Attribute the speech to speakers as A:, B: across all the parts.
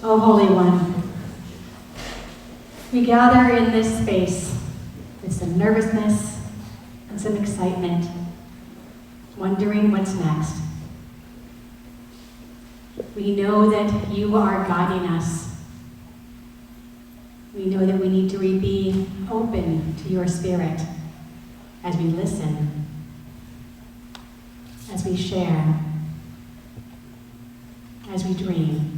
A: O Holy One, we gather in this space with some nervousness and some excitement, wondering what's next. We know that you are guiding us. We know that we need to be open to your Spirit as we listen, as we share, as we dream.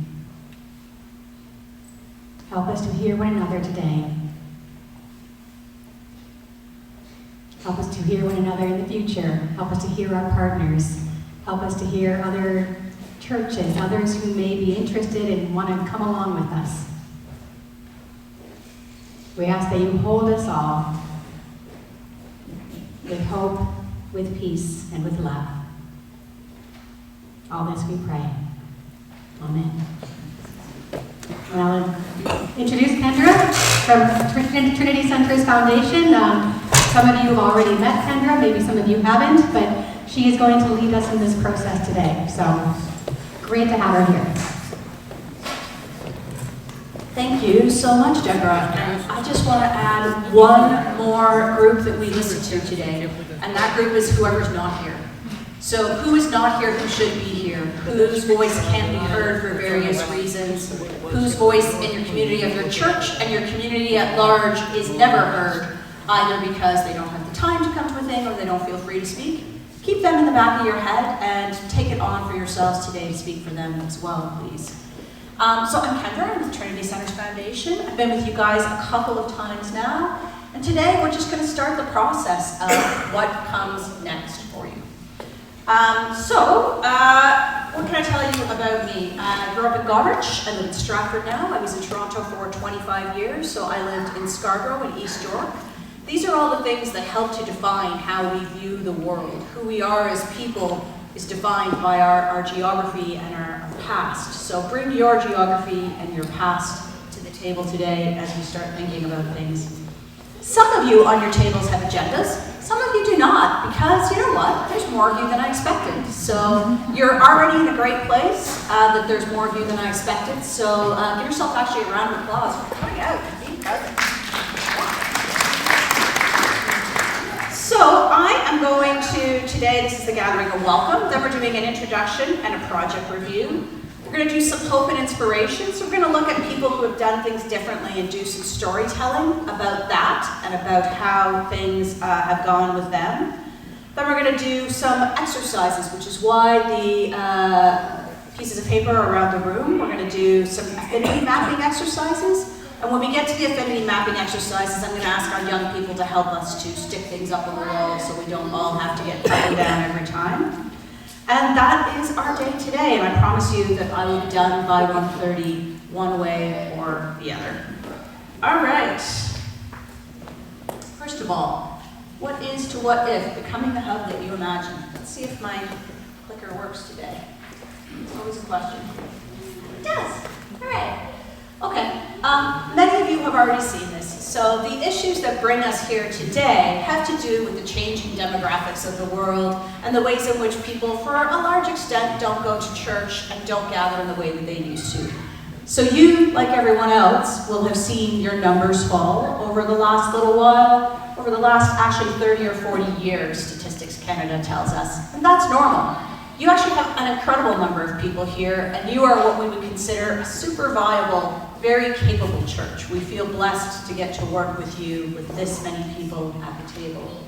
A: Help us to hear one another today. Help us to hear one another in the future. Help us to hear our partners. Help us to hear other churches, others who may be interested and want to come along with us. We ask that you hold us all with hope, with peace, and with love. All this we pray. Amen. I'll introduce Kendra from Trinity Centres Foundation. Some of you have already met Kendra, maybe some of you haven't, but she is going to lead us in this process today. So great to have her here.
B: Thank you so much, Deborah. And I just want to add one more group that we listen to today, and that group is whoever's not here. So who is not here who should be here? Whose voice can't be heard for various reasons? Whose voice in your community of your church and your community at large is never heard, either because they don't have the time to come to a thing or they don't feel free to speak? Keep them in the back of your head and take it on for yourselves today to speak for them as well, please. So I'm Kendra, I'm with Trinity Centres Foundation. I've been with you guys a couple of times now, and today we're just going to start the process of what comes next for you. What can I tell you about me? I grew up in Goderich. I live in Stratford now. I was in Toronto for 25 years, so I lived in Scarborough and East York. These are all the things that help to define how we view the world. Who we are as people is defined by our geography and our past. So bring your geography and your past to the table today as we start thinking about things. Some of you on your tables have agendas. Some of you do not, because you know what? There's more of you than I expected. So you're already in a great place, that there's more of you than I expected. So give yourself actually a round of applause for coming out and being present. So I am going to, today this is the gathering of welcome, then we're doing an introduction and a project review. We're going to do some hope and inspiration, so we're going to look at people who have done things differently and do some storytelling about that and about how things have gone with them. Then we're going to do some exercises, which is why the pieces of paper are around the room. We're going to do some affinity mapping exercises. And when we get to the affinity mapping exercises, I'm going to ask our young people to help us to stick things up on the wall so we don't all have to get thrown down every time. And that is our day today, and I promise you that I will be done by 1:30, one way or the other. All right. First of all, what is to what if becoming the hub that you imagine? Let's see if my clicker works today. It's always a question. It does. All right. Okay. Many of you have already seen this. So the issues that bring us here today have to do with the changing demographics of the world and the ways in which people, for a large extent, don't go to church and don't gather in the way that they used to. So you, like everyone else, will have seen your numbers fall over the last little while, over the last actually 30 or 40 years, Statistics Canada tells us. And that's normal. You actually have an incredible number of people here, and you are what we would consider a super viable, very capable church. We feel blessed to get to work with you, with this many people at the table.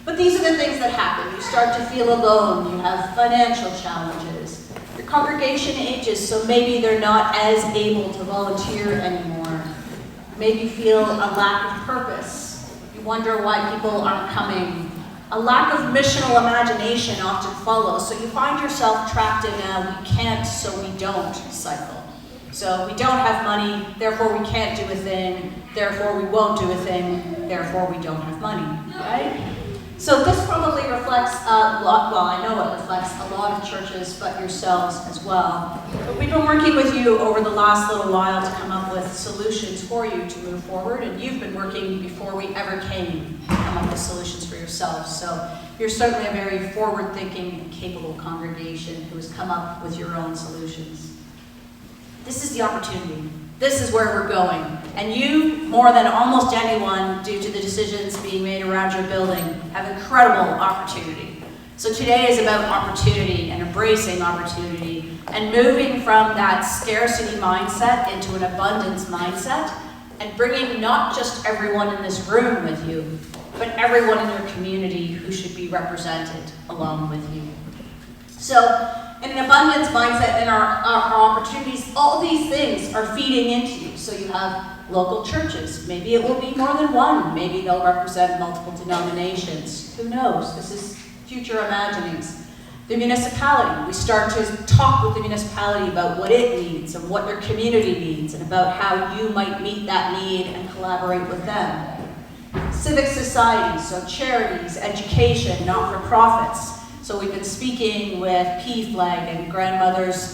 B: But these are the things that happen. You start to feel alone. You have financial challenges. Your congregation ages, so maybe they're not as able to volunteer anymore. Maybe you feel a lack of purpose. You wonder why people aren't coming. A lack of missional imagination often follows, so you find yourself trapped in a we can't, so we don't cycle. So we don't have money, therefore we can't do a thing, therefore we won't do a thing, therefore we don't have money, right? So this probably reflects a lot, well, I know it reflects a lot of churches, but yourselves as well. But we've been working with you over the last little while to come up with solutions for you to move forward, and you've been working before we ever came to come up with solutions for yourselves. So you're certainly a very forward-thinking and capable congregation who has come up with your own solutions. this is the opportunity. This is where we're going. And you, more than almost anyone, due to the decisions being made around your building, have incredible opportunity. So today is about opportunity and embracing opportunity and moving from that scarcity mindset into an abundance mindset and bringing not just everyone in this room with you, but everyone in your community who should be represented along with you. So, in an abundance mindset and our opportunities, all these things are feeding into you. So you have local churches. Maybe it will be more than one. Maybe they'll represent multiple denominations. Who knows? This is future imaginings. The municipality. We start to talk with the municipality about what it needs and what their community needs and about how you might meet that need and collaborate with them. Civic societies, so charities, education, not-for-profits. So we've been speaking with PFLAG and Grandmothers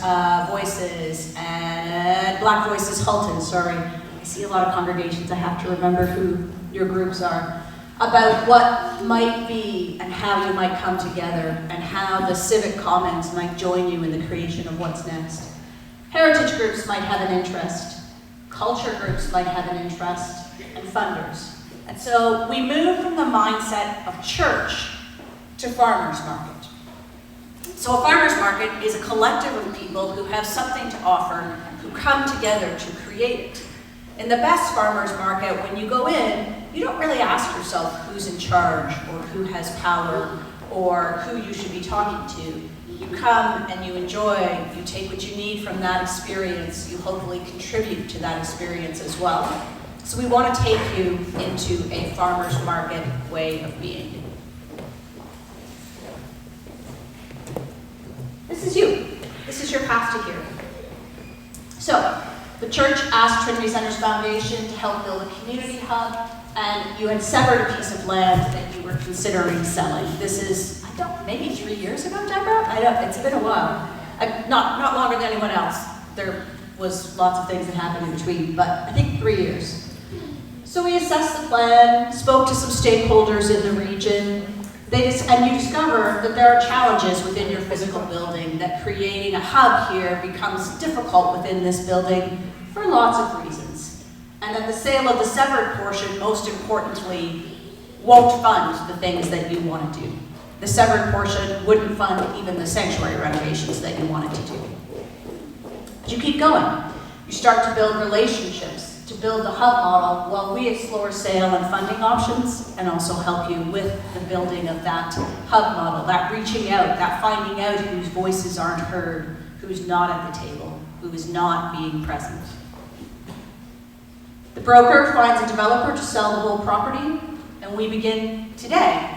B: Voices and Black Voices Halton, sorry. I see a lot of congregations, I have to remember who your groups are, about what might be and how you might come together and how the civic commons might join you in the creation of what's next. Heritage groups might have an interest, culture groups might have an interest, and funders. And so we move from the mindset of church to farmers market. So a farmers market is a collective of people who have something to offer, who come together to create it. In the best farmers market, when you go in, you don't really ask yourself who's in charge or who has power or who you should be talking to. You come and you enjoy, you take what you need from that experience, you hopefully contribute to that experience as well. So we want to take you into a farmers market way of being. This is you. This is your path to here. So, the church asked Trinity Centres Foundation to help build a community hub, and you had severed a piece of land that you were considering selling. This is, maybe 3 years ago, Deborah? It's been a while. Not longer than anyone else. There was lots of things that happened in between, but I think 3 years. So we assessed the plan, spoke to some stakeholders in the region, and you discover that there are challenges within your physical building, that creating a hub here becomes difficult within this building for lots of reasons. And that the sale of the severed portion, most importantly, won't fund the things that you want to do. The severed portion wouldn't fund even the sanctuary renovations that you wanted to do. But you keep going. You start to build relationships, to build the hub model while we explore sale and funding options and also help you with the building of that hub model, that reaching out, that finding out whose voices aren't heard, who's not at the table, who is not being present. The broker finds a developer to sell the whole property, and we begin today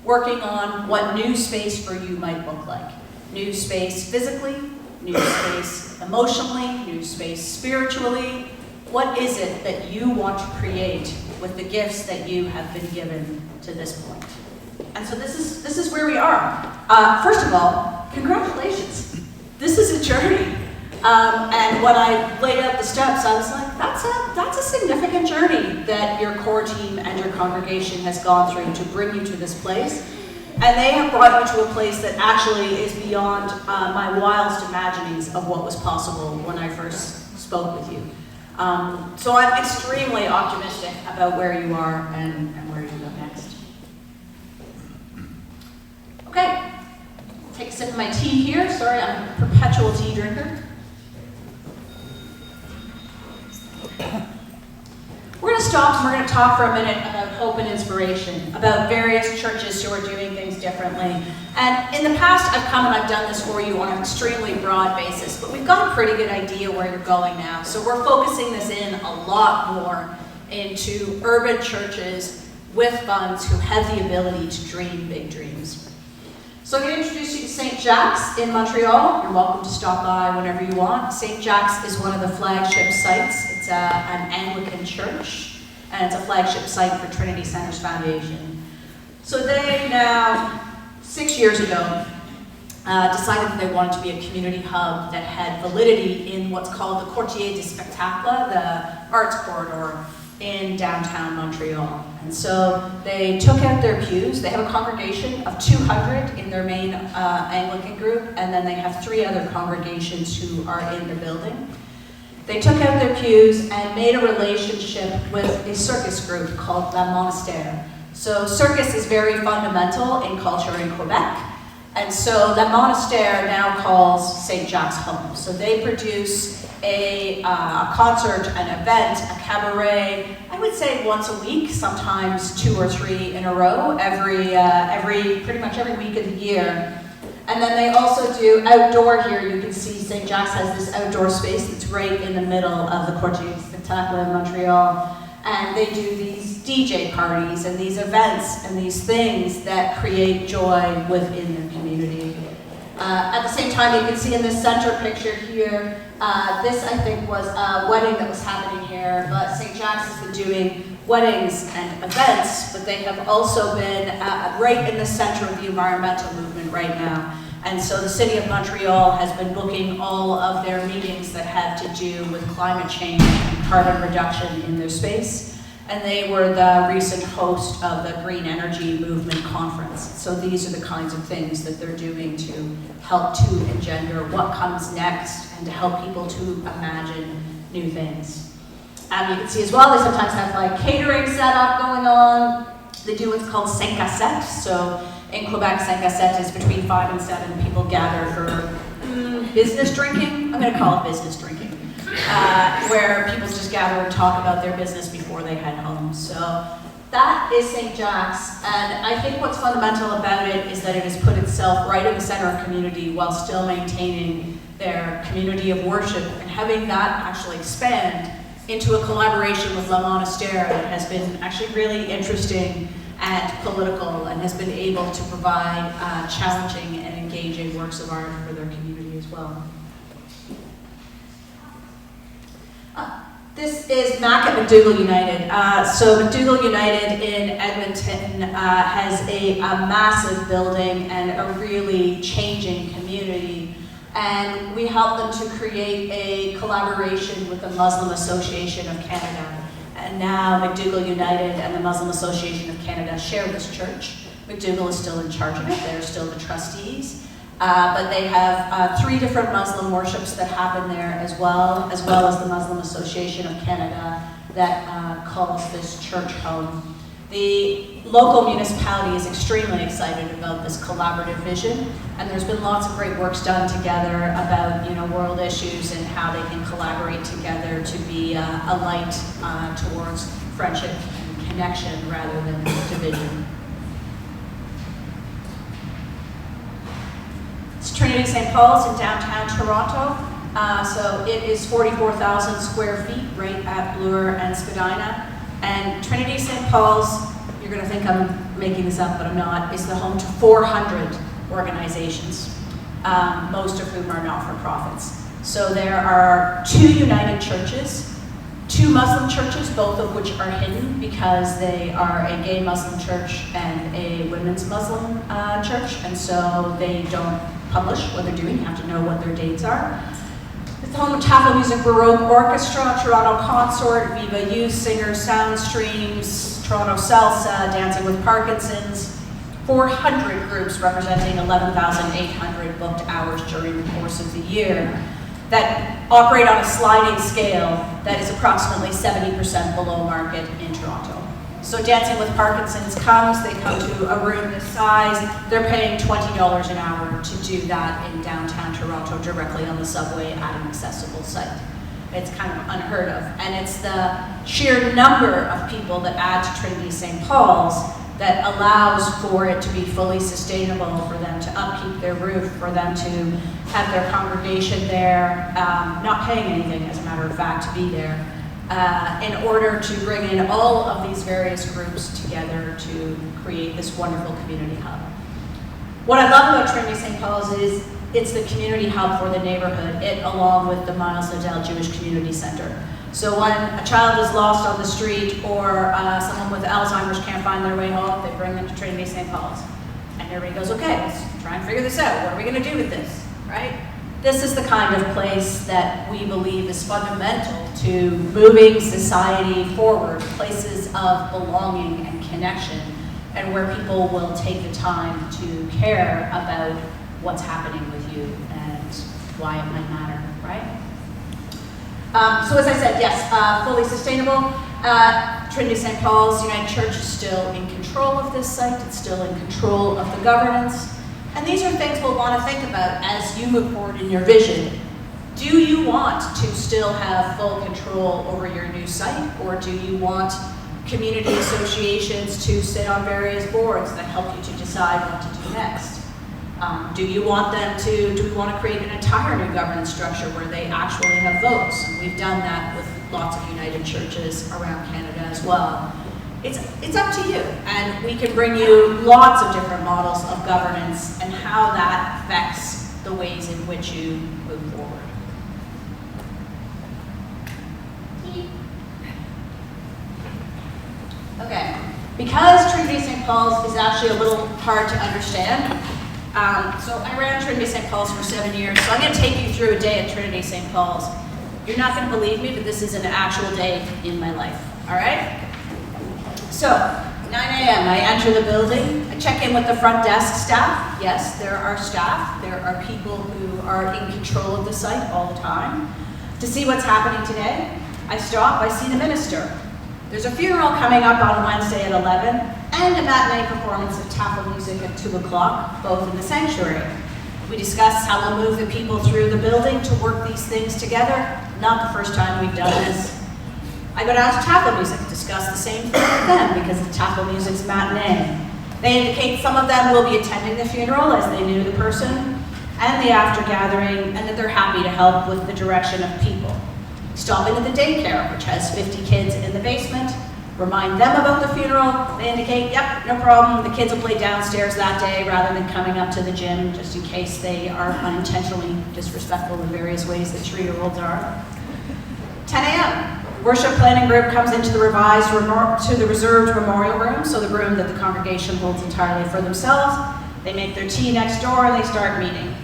B: working on what new space for you might look like. New space physically, new space emotionally, new space spiritually. What is it that you want to create with the gifts that you have been given to this point? And so this is where we are. First of all, congratulations. This is a journey. And when I laid out the steps, I was like, that's a significant journey that your core team and your congregation has gone through to bring you to this place. And they have brought you to a place that actually is beyond my wildest imaginings of what was possible when I first spoke with you. So I'm extremely optimistic about where you are and where you go next. Okay, take a sip of my tea here. Sorry, I'm a perpetual tea drinker. We're going to stop and we're going to talk for a minute about hope and inspiration, about various churches who are doing things differently. And in the past, I've come and I've done this for you on an extremely broad basis, but we've got a pretty good idea where you're going now. So we're focusing this in a lot more into urban churches with funds who have the ability to dream big dreams. So I'm going to introduce you to St. Jacques in Montreal. You're welcome to stop by whenever you want. St. Jacques is one of the flagship sites. It's an Anglican church, and it's a flagship site for Trinity Centres Foundation. So they now, 6 years ago, decided that they wanted to be a community hub that had validity in what's called the Quartier du Spectacle, the arts corridor in downtown Montreal. And so they took out their pews. They have a congregation of 200 in their main Anglican group, and then they have 3 other congregations who are in the building. They took out their pews and made a relationship with a circus group called La Monastère. So circus is very fundamental in culture in Quebec. And so La Monastère now calls St. Jacques home. So they produce a concert, an event, a cabaret, I would say once a week, sometimes 2 or 3 in a row, pretty much every week of the year. And then they also do outdoor here. You can see St. Jacques has this outdoor space that's right in the middle of the Quartier Spectacle in Montreal. And they do these DJ parties and these events and these things that create joy within their community. At the same time, you can see in this center picture here, this I think was a wedding that was happening here, but St. Jacques has been doing weddings and events, but they have also been right in the center of the environmental movement right now. And so the City of Montreal has been booking all of their meetings that have to do with climate change and carbon reduction in their space. And they were the recent host of the Green Energy Movement Conference. So these are the kinds of things that they're doing to help to engender what comes next and to help people to imagine new things. You can see as well, they sometimes have like catering set up going on. They do what's called 5 à 7. So in Quebec, 5 à 7 is between 5 and 7 people gather for business drinking. I'm going to call it business drinking. Where people just gather and talk about their business before they head home. So that is St. Jacques, and I think what's fundamental about it is that it has put itself right in the center of community while still maintaining their community of worship and having that actually expand into a collaboration with La Monastère that has been actually really interesting and political and has been able to provide challenging and engaging works of art for their community as well. This is Mac at McDougall United. So McDougall United in Edmonton has a massive building and a really changing community. And we help them to create a collaboration with the Muslim Association of Canada. And now McDougall United and the Muslim Association of Canada share this church. McDougall is still in charge of it. They're still the trustees. But they have 3 different Muslim worships that happen there as well as the Muslim Association of Canada that calls this church home. The local municipality is extremely excited about this collaborative vision, and there's been lots of great works done together about world issues and how they can collaborate together to be a light towards friendship and connection rather than division. Trinity St. Paul's in downtown Toronto. So it is 44,000 square feet right at Bloor and Spadina. And Trinity St. Paul's, you're going to think I'm making this up, but I'm not, is the home to 400 organizations, most of whom are not-for-profits. So there are 2 United churches, 2 Muslim churches, both of which are hidden because they are a gay Muslim church and a women's Muslim church, and so they don't publish what they're doing. You have to know what their dates are. It's the home of Tafel Music Baroque Orchestra, Toronto Consort, Viva Youth Singers, Sound Streams, Toronto Salsa, Dancing with Parkinson's, 400 groups representing 11,800 booked hours during the course of the year that operate on a sliding scale that is approximately 70% below market in Toronto. So Dancing with Parkinson's comes, they come to a room this size, they're paying $20 an hour to do that in downtown Toronto directly on the subway at an accessible site. It's kind of unheard of. And it's the sheer number of people that add to Trinity St. Paul's that allows for it to be fully sustainable, for them to upkeep their roof, for them to have their congregation there, not paying anything, as a matter of fact, to be there. In order to bring in all of these various groups together to create this wonderful community hub. What I love about Trinity St. Paul's is it's the community hub for the neighborhood, it along with the Miles Liddell Jewish Community Center. So when a child is lost on the street or someone with Alzheimer's can't find their way home, they bring them to Trinity St. Paul's. And everybody goes, okay, let's try and figure this out. What are we going to do with this, right? This is the kind of place that we believe is fundamental to moving society forward, places of belonging and connection, and where people will take the time to care about what's happening with you and why it might matter, right? So as I said, yes, fully sustainable. Trinity St. Paul's United Church is still in control of this site. It's still in control of the governance. And these are things we'll want to think about as you move forward in your vision. Do you want to still have full control over your new site, or do you want community associations to sit on various boards that help you to decide what to do next? Do we want to create an entire new governance structure where they actually have votes? And we've done that with lots of United Churches around Canada as well. It's up to you, and we can bring you lots of different models of governance and how that affects the ways in which you move forward. Okay, because Trinity St. Paul's is actually a little hard to understand, so I ran Trinity St. Paul's for 7 years, so I'm going to take you through a day at Trinity St. Paul's. You're not going to believe me, but this is an actual day in my life, all right? So, 9 a.m., I enter the building. I check in with the front desk staff. Yes, there are staff. There are people who are in control of the site all the time. To see what's happening today, I stop, I see the minister. There's a funeral coming up on Wednesday at 11, and a matinee performance of taffel music at 2 o'clock, both in the sanctuary. We discuss how we'll move the people through the building to work these things together. Not the first time we've done this. I go down to taffel music, discuss the same thing with them because the taffel music's matinee. They indicate some of them will be attending the funeral as they knew the person, and the after gathering, and that they're happy to help with the direction of people. Stopping at the daycare, which has 50 kids in the basement, remind them about the funeral. They indicate, yep, no problem, the kids will play downstairs that day rather than coming up to the gym, just in case they are unintentionally disrespectful in various ways that 3-year-olds are. 10 a.m. Worship planning group comes into the reserved memorial room, so the room that the congregation holds entirely for themselves. They make their tea next door and they start meeting.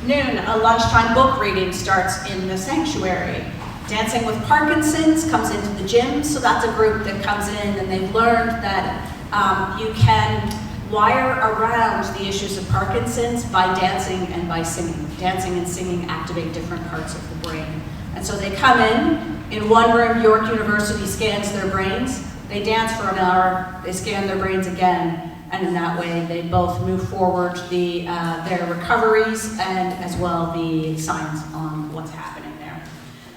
B: Noon, a lunchtime book reading starts in the sanctuary. Dancing with Parkinson's comes into the gym, so that's a group that comes in and they've learned that you can wire around the issues of Parkinson's by dancing and by singing. Dancing and singing activate different parts of the brain. And so they come in one room, York University scans their brains, they dance for an hour, they scan their brains again, and in that way they both move forward their recoveries and as well the science on what's happening there.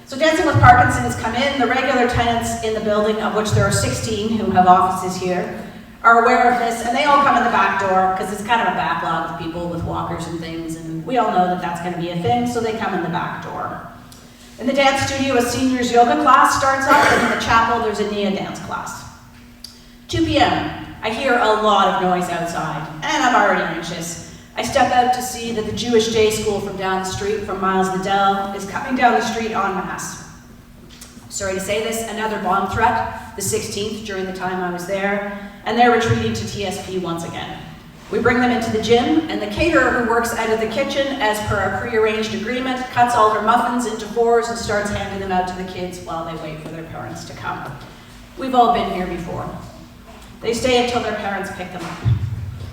B: So Dancing with Parkinson's come in. The regular tenants in the building, of which there are 16 who have offices here, are aware of this, and they all come in the back door because it's kind of a backlog of people with walkers and things, and we all know that that's going to be a thing, so they come in the back door. In the dance studio, a seniors yoga class starts up, and in the chapel, there's a Nia dance class. 2 p.m., I hear a lot of noise outside, and I'm already anxious. I step out to see that the Jewish day school from down the street from Miles Liddell is coming down the street en masse. Sorry to say this, another bomb threat, the 16th during the time I was there, and they're retreating to TSP once again. We bring them into the gym, and the caterer who works out of the kitchen, as per our prearranged agreement, cuts all her muffins into 4s and starts handing them out to the kids while they wait for their parents to come. We've all been here before. They stay until their parents pick them up.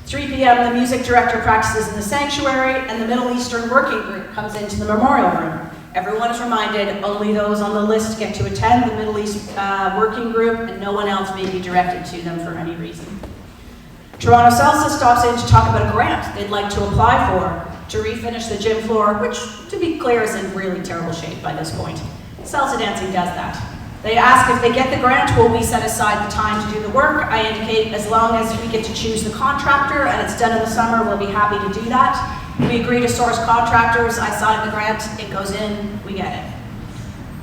B: 3 p.m., the music director practices in the sanctuary, and the Middle Eastern working group comes into the memorial room. Everyone is reminded only those on the list get to attend the Middle East working group, and no one else may be directed to them for any reason. Toronto Salsa stops in to talk about a grant they'd like to apply for to refinish the gym floor, which, to be clear, is in really terrible shape by this point. Salsa dancing does that. They ask if they get the grant, will we set aside the time to do the work? I indicate as long as we get to choose the contractor and it's done in the summer, we'll be happy to do that. We agree to source contractors, I sign the grant, it goes in, we get it.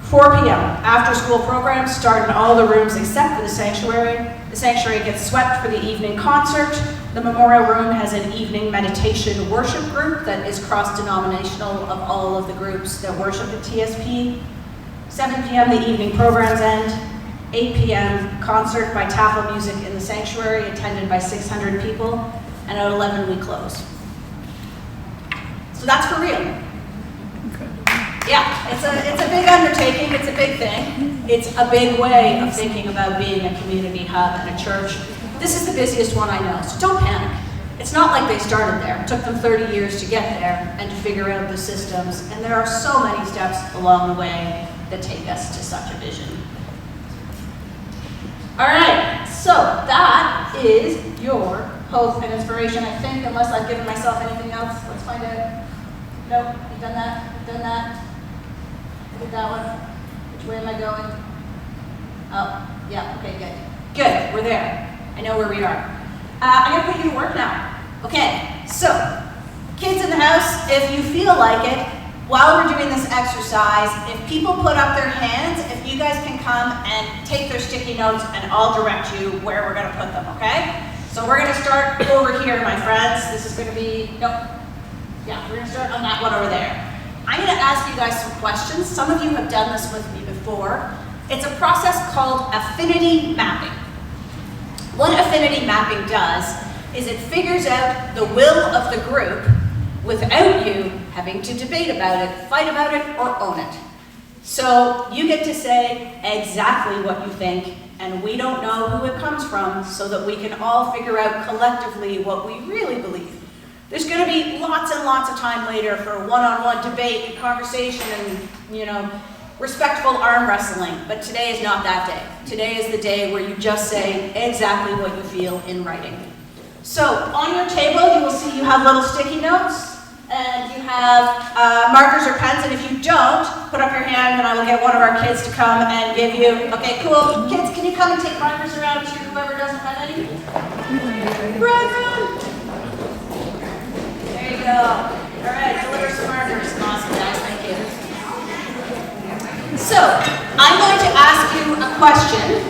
B: 4 p.m., after-school programs start in all the rooms except for the sanctuary. The sanctuary gets swept for the evening concert. The memorial room has an evening meditation worship group that is cross-denominational of all of the groups that worship at TSP. 7 p.m., the evening programs end. 8 p.m., concert by Taffel Music in the sanctuary, attended by 600 people. And at 11, we close. So that's for real. Yeah, it's a big undertaking, it's a big thing. It's a big way of thinking about being a community hub and a church. This is the busiest one I know, so don't panic. It's not like they started there. It took them 30 years to get there and to figure out the systems, and there are so many steps along the way. that take us to such a vision. All right, so that is your hope and inspiration, I think, unless I've given myself anything else. Let's find out. Nope, you've done that, you've done that. I did that one. Which way am I going? Oh, yeah, okay, good. Good, we're there. I know where we are. I'm gonna put you to work now. Okay, so, kids in the house, if you feel like it, while we're doing this exercise, if people put up their hands, if you guys can come and take their sticky notes and I'll direct you where we're gonna put them, okay? So we're gonna start over here, my friends. This is gonna be, nope. Yeah, we're gonna start on that one over there. I'm gonna ask you guys some questions. Some of you have done this with me before. It's a process called affinity mapping. What affinity mapping does is it figures out the will of the group without you having to debate about it, fight about it, or own it. So you get to say exactly what you think, and we don't know who it comes from, so that we can all figure out collectively what we really believe. There's going to be lots and lots of time later for one-on-one debate and conversation and, respectful arm wrestling, but today is not that day. Today is the day where you just say exactly what you feel in writing. So on your table, you will see you have little sticky notes, and you have markers or pens, and if you don't, put up your hand and I will get one of our kids to come and give you, okay, cool. Kids, can you come and take markers around to whoever doesn't have any? Run! There you go. All right, deliver some markers. Awesome, guys, thank you. So, I'm going to ask you a question,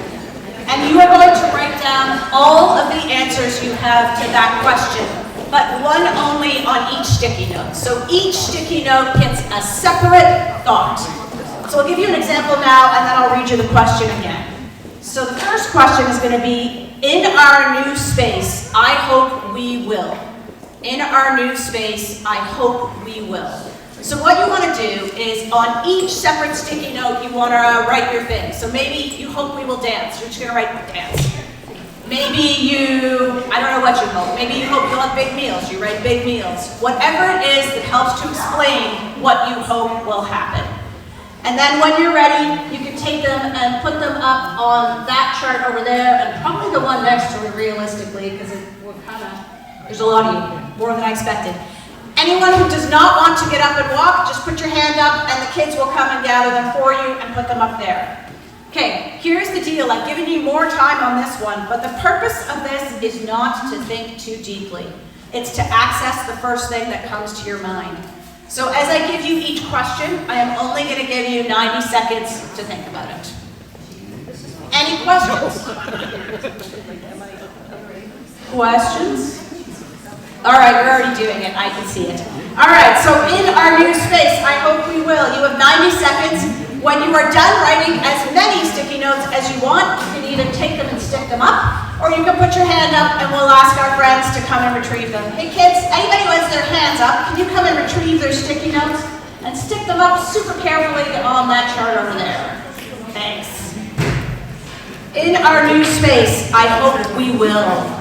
B: and you are going to write down all of the answers you have to that question, but one only on each sticky note. So each sticky note gets a separate thought. So I'll give you an example now, and then I'll read you the question again. So the first question is going to be, in our new space, I hope we will. In our new space, I hope we will. So what you want to do is, on each separate sticky note, you want to write your thing. So maybe you hope we will dance. You're just going to write dance. Maybe I don't know what you hope. Maybe you hope you'll have big meals. You write big meals. Whatever it is that helps to explain what you hope will happen. And then when you're ready, you can take them and put them up on that chart over there, and probably the one next to it realistically, because there's a lot of you, more than I expected. Anyone who does not want to get up and walk, just put your hand up and the kids will come and gather them for you and put them up there. Okay, here's the deal. I've given you more time on this one, but the purpose of this is not to think too deeply. It's to access the first thing that comes to your mind. So as I give you each question, I am only going to give you 90 seconds to think about it. Any questions? Questions? All right, you're already doing it. I can see it. All right, so in our new space, I hope we will. You have 90 seconds. When you are done writing as many sticky notes as you want, you can either take them and stick them up, or you can put your hand up and we'll ask our friends to come and retrieve them. Hey kids, anybody who has their hands up, can you come and retrieve their sticky notes and stick them up super carefully on that chart over there? Thanks. In our new space, I hope we will.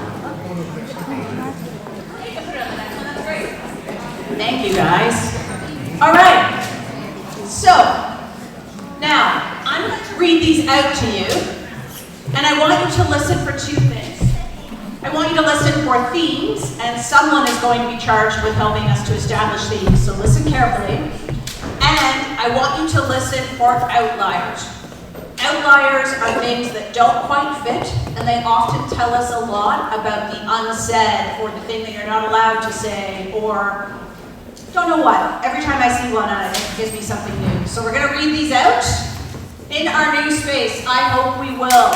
B: Thank you, guys. All right. So, now, I'm going to read these out to you, and I want you to listen for two things. I want you to listen for themes, and someone is going to be charged with helping us to establish themes, so listen carefully. And I want you to listen for outliers. Outliers are things that don't quite fit, and they often tell us a lot about the unsaid, or the thing that you're not allowed to say, or don't know what. Every time I see one, it gives me something new. So we're going to read these out. In our new space, I hope we will.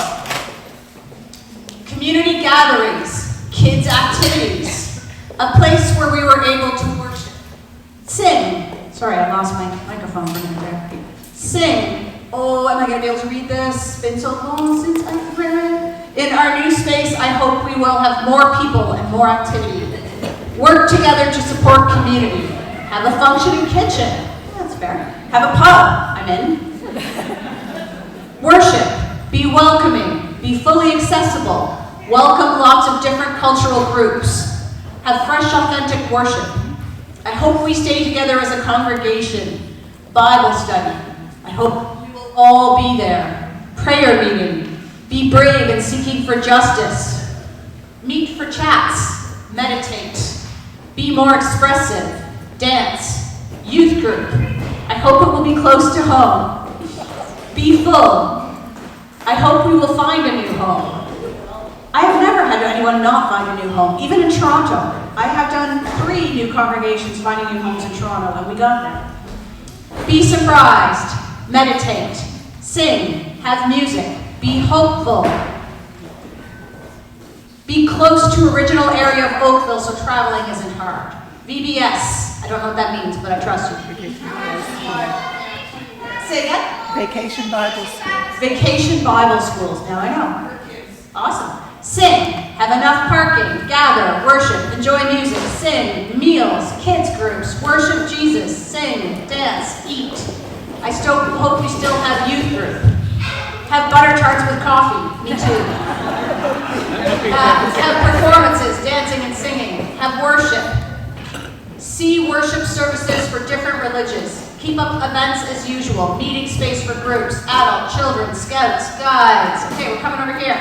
B: Community gatherings, kids' activities, a place where we were able to worship. Sing. Sorry, I lost my microphone for a minute there. Sing. Oh, am I going to be able to read this? It's been so long since I've read. In our new space, I hope we will have more people and more activity. Work together to support community. Have a functioning kitchen. That's fair. Have a pub. I'm in. Worship. Be welcoming. Be fully accessible. Welcome lots of different cultural groups. Have fresh, authentic worship. I hope we stay together as a congregation. Bible study. I hope we will all be there. Prayer meeting. Be brave in seeking for justice. Meet for chats. Meditate. Be more expressive. Dance. Youth group. I hope it will be close to home. Be full. I hope we will find a new home. I have never had anyone not find a new home, even in Toronto. I have done 3 new congregations finding new homes in Toronto, and we got there. Be surprised. Meditate. Sing. Have music. Be hopeful. Be close to original area of Oakville so traveling isn't hard. VBS. I don't know what that means, but I trust you. Say again?
C: Vacation Bible School.
B: Vacation Bible schools. Now I know. Awesome. Sing. Have enough parking. Gather. Worship. Enjoy music. Sing. Meals. Kids groups. Worship Jesus. Sing. Dance. Eat. I still hope you still have youth group. Have butter tarts with coffee. Me too. Have performances. Dancing and singing. Have worship. See worship services for different religions. Keep up events as usual. Meeting space for groups, adult, children, scouts, guides. Okay, we're coming over here.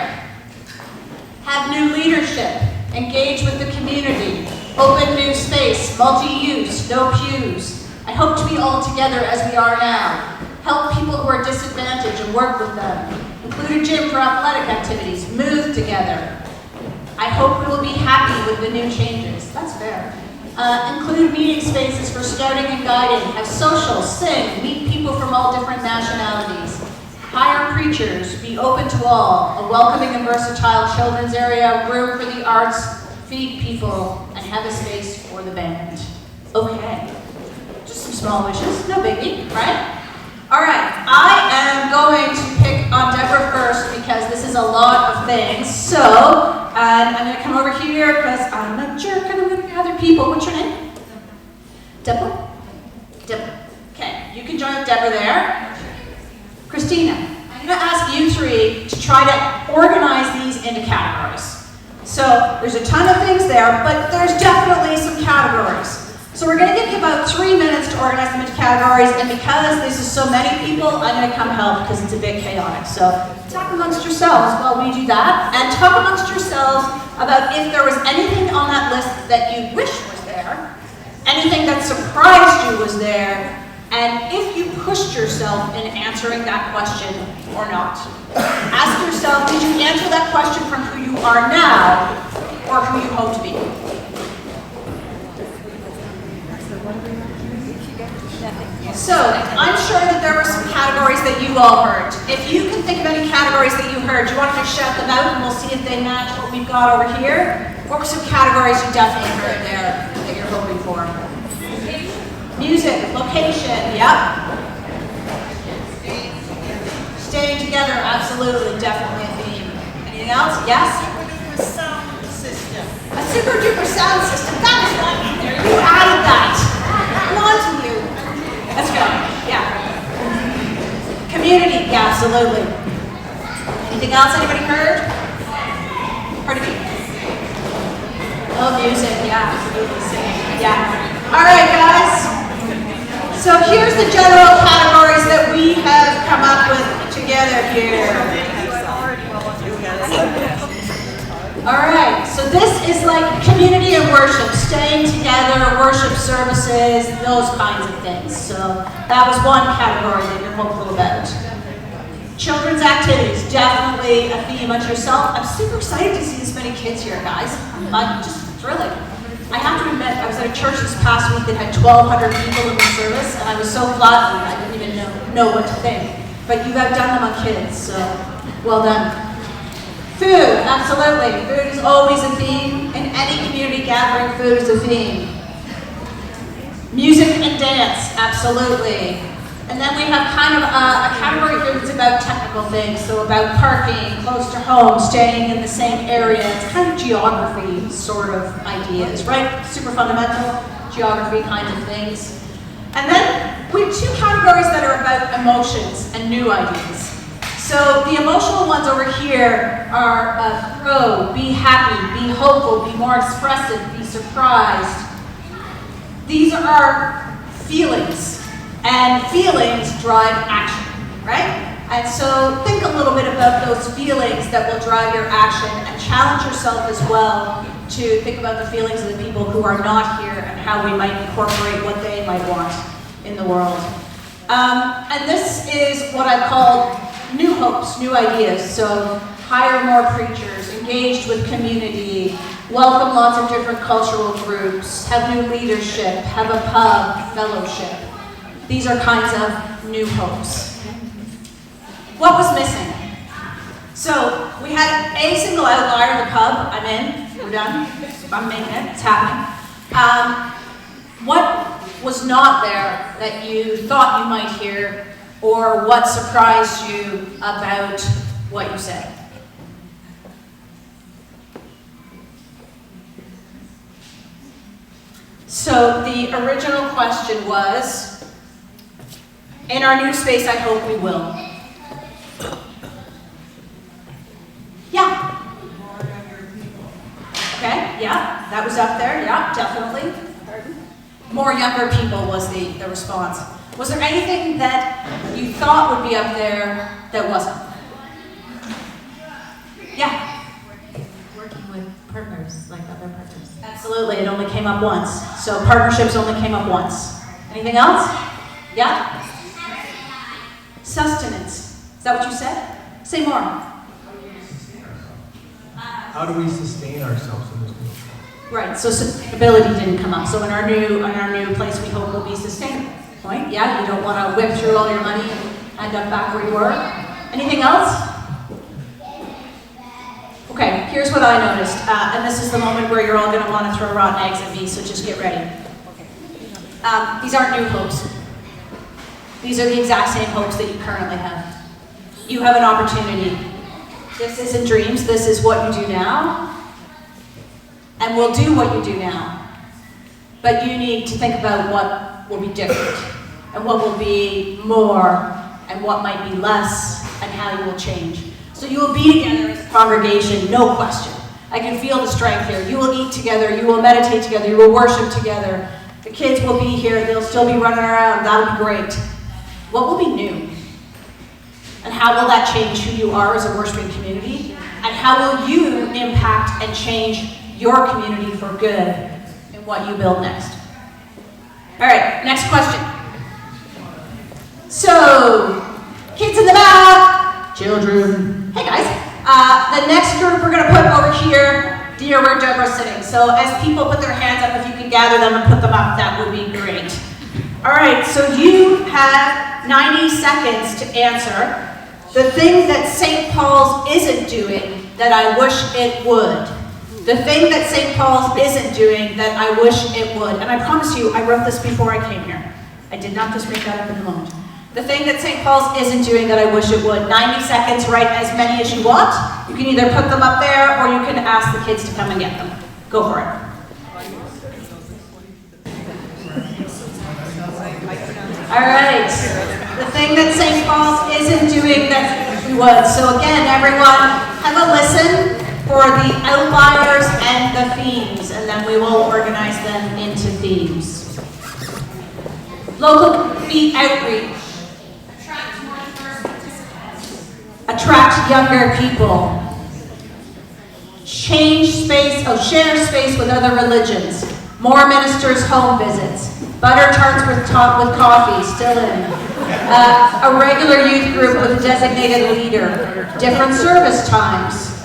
B: Have new leadership. Engage with the community. Open new space. Multi-use. No pews. I hope to be all together as we are now. Help people who are disadvantaged and work with them. Include a gym for athletic activities. Move together. I hope we will be happy with the new changes. That's fair. Include meeting spaces for scouting and guiding. Have socials, sing, meet people from all different nationalities. Hire preachers, be open to all. A welcoming and versatile children's area, room for the arts, feed people, and have a space for the band. Okay, just some small wishes, no biggie, right? All right, I am going to pick on Deborah first because this is a lot of things. So, and I'm going to come over here because I'm a jerk and I'm going to gather people. What's your name? Deborah? Deborah. Okay, you can join with Deborah there. Christina, I'm going to ask you 3 to try to organize these into categories. So, there's a ton of things there, but there's definitely some categories. So we're going to give you about 3 minutes to organize them into categories, and because this is so many people, I'm going to come help because it's a bit chaotic. So talk amongst yourselves while we do that, and talk amongst yourselves about if there was anything on that list that you wish was there, anything that surprised you was there, and if you pushed yourself in answering that question or not. Ask yourself, did you answer that question from who you are now or who you hope to be? So, I'm sure that there were some categories that you all heard. If you can think of any categories that you heard, do you want to just shout them out and we'll see if they match what we've got over here? What were some categories you definitely heard there that you're hoping for? Music, location, yep. Staying together, absolutely, definitely a theme. Anything else? Yes?
C: A sound system.
B: A super duper sound system. That is not in there. You added that. On to you. Let's go. Yeah. Community. Yeah, absolutely. Anything else anybody heard? Pardon me? Oh, music. Yeah, absolutely. Singing. Yeah. All right, guys. So here's the general categories that we have come up with together here. All right, so this is like community and worship, staying together, worship services, those kinds of things. So that was one category that you're hopeful about. Children's activities, definitely a theme unto yourself. I'm super excited to see this many kids here, guys. I'm just thrilling. I have to admit, I was at a church this past week that had 1,200 people in the service, and I was so flattened I didn't even know what to think. But you have done them on kids, so well done. Food, absolutely. Food is always a theme. In any community gathering, food is a theme. Music and dance, absolutely. And then we have kind of a category here that's about technical things, so about parking, close to home, staying in the same area. It's kind of geography sort of ideas, right? Super fundamental geography kinds of things. And then we have 2 categories that are about emotions and new ideas. So the emotional ones over here are grow, be happy, be hopeful, be more expressive, be surprised. These are feelings, and feelings drive action, right? And so think a little bit about those feelings that will drive your action, and challenge yourself as well to think about the feelings of the people who are not here and how we might incorporate what they might want in the world. And this is what I call new hopes, new ideas. So hire more preachers, engaged with community, welcome lots of different cultural groups, have new leadership, have a pub, fellowship. These are kinds of new hopes. What was missing? So we had a single outlier, the pub. I'm in, we're done. I'm making it, it's happening. What was not there that you thought you might hear, or what surprised you about what you said? So the original question was, in our new space, I hope we will. Yeah. Okay, yeah, that was up there, yeah, definitely. More younger people was the response. Was there anything that you thought would be up there that wasn't? Yeah.
A: Working with partners, like other partners.
B: Absolutely, it only came up once. So partnerships only came up once. Anything else? Yeah? Sustenance. Is that what you said? Say more.
D: How do we sustain ourselves in this new world?
B: Right, so sustainability didn't come up. So in our new place, we hope will be sustainable. Point? Yeah, you don't want to whip through all your money and end up back where you were. Anything else? Okay, here's what I noticed, and this is the moment where you're all going to want to throw rotten eggs at me, so just get ready. These aren't new hopes. These are the exact same hopes that you currently have. You have an opportunity. This isn't dreams, this is what you do now. And we'll do what you do now. But you need to think about what will be different, and what will be more, and what might be less, and how you will change. So you will be together as a congregation, no question. I can feel the strength here. You will eat together, you will meditate together, you will worship together. The kids will be here, they'll still be running around, that'll be great. What will be new? And how will that change who you are as a worshiping community? And how will you impact and change your community for good in what you build next? All right, next question. So, kids in the back, children. Hey guys. The next group we're going to put over here near where Deborah's sitting. So as people put their hands up, if you can gather them and put them up, that would be great. All right, so you have 90 seconds to answer the thing that St. Paul's isn't doing that I wish it would. The thing that St. Paul's isn't doing that I wish it would. And I promise you, I wrote this before I came here. I did not just make that up in the moment. The thing that St. Paul's isn't doing that I wish it would. 90 seconds, write as many as you want. You can either put them up there or you can ask the kids to come and get them. Go for it. All right. The thing that St. Paul's isn't doing that we would. So again, everyone, have a listen for the outliers and the themes, and then we will organize them into themes. Local community outreach. Attract younger people. Change space, share space with other religions. More ministers' home visits. Butter tarts with coffee, still in. A regular youth group with a designated leader. Different service times.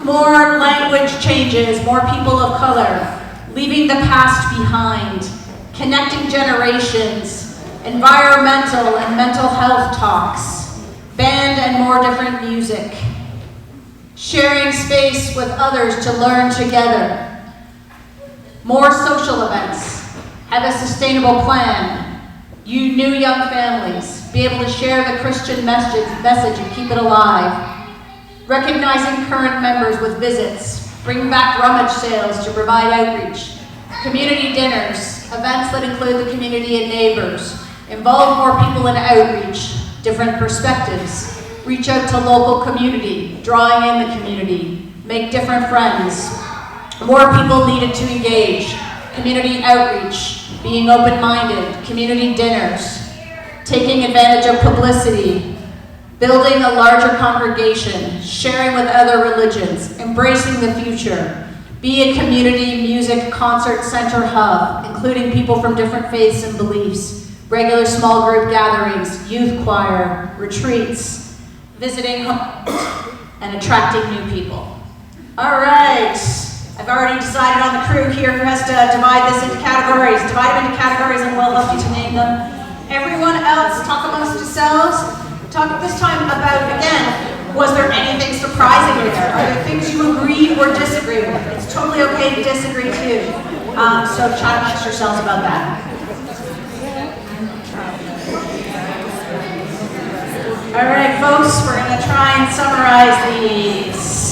B: More language changes, more people of color. Leaving the past behind. Connecting generations. Environmental and mental health talks. Band and more different music. Sharing space with others to learn together. More social events. Have a sustainable plan. You new young families. Be able to share the Christian message and keep it alive. Recognizing current members with visits. Bring back rummage sales to provide outreach. Community dinners. Events that include the community and neighbors. Involve more people in outreach. Different perspectives. Reach out to local community. Drawing in the community. Make different friends. More people needed to engage. Community outreach. Being open-minded. Community dinners. taking advantage of publicity, building a larger congregation, sharing with other religions, embracing the future, be a community music concert center hub, including people from different faiths and beliefs, regular small group gatherings, youth choir, retreats, visiting homes, and attracting new people. All right, I've already decided on the crew here who has to divide this into categories. Divide them into categories and we'll help you to name them. Everyone else, talk amongst yourselves. Talk this time about, again, was there anything surprising there? Are there things you agree or disagree with? It's totally okay to disagree too. So chat amongst yourselves about that. All right, folks, we're going to try and summarize these.